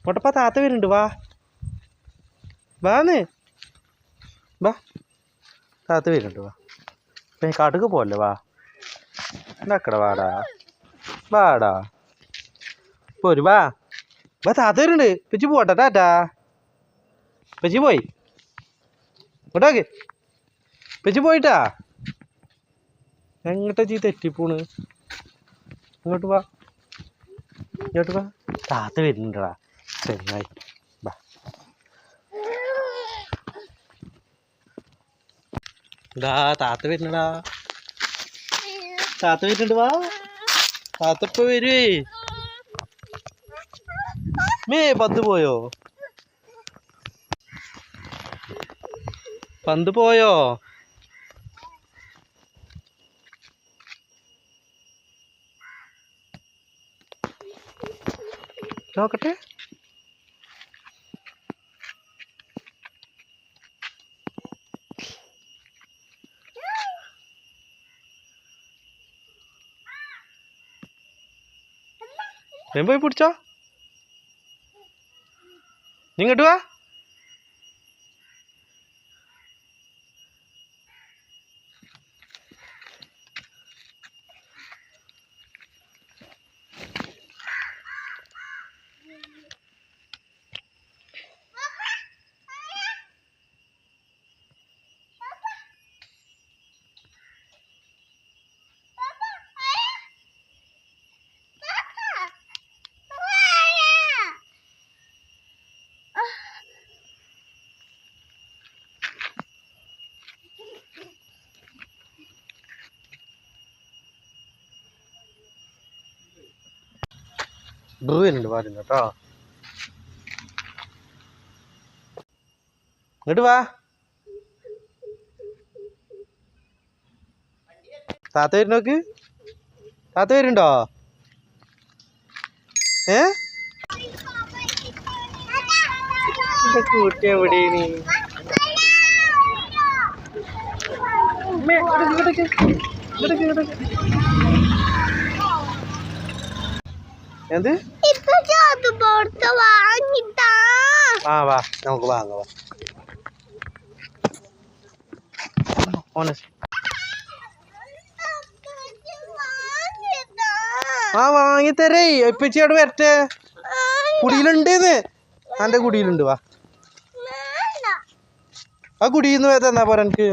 മുട്ടപ്പാ താത്ത വരുന്നുണ്ട്. വാ വാന്ന് വാ, താത്ത വരുന്നുണ്ട്. വാ കാട്ടുക്ക് പോവല്ലേ. വാ ഉണ്ടാക്കട. വാടാ വാടാ പോര്. വാ വാ, താത്ത വരുന്നുണ്ട്. പെച്ചി പോട്ടെ. ടാറ്റാ. പെച്ചി പോയി. ഇങ്ങോട്ടോക്കെ പെച്ചി പോയിട്ടാ. എങ്ങോട്ടാ ചീ തെറ്റിപ്പോണ്? ഇങ്ങോട്ട് വാ, ഇങ്ങോട്ട് വാ. താത്ത വരുന്നുണ്ടടാ ചെങ്ങായി. വാ ഇതാ താത്ത വരുന്നടാ. താത്ത വരുന്നുണ്ട്. വാ, താത്ത ഇപ്പൊ വരുവേ. പന്ത് പോയോ? പന്ത് പോയോ? നോക്കട്ടെ. പോയി പിടിച്ചോ. ഇങ്ങോട്ട് വാ. വരുന്നുണ്ട്. പാരുന്നു കേട്ടോ. ഇങ്ങോട്ട് വാ. താത്ത വരുന്നോക്ക്. താത്ത വരുന്നുണ്ടോ? കൂട്ടി എവിടെയാണ്? എന്ത്? ആ വാ, നമുക്ക് വാങ്ങാം. ആ വാങ്ങിത്തരേ. ഇപ്പച്ചി അവിടെ വരട്ടെ. കുടിയിലുണ്ടെന്ന്. എന്റെ കുടിയിലുണ്ട്. വാ, ആ കുടിയിന്ന് തന്നാ പോരാ എനിക്ക്.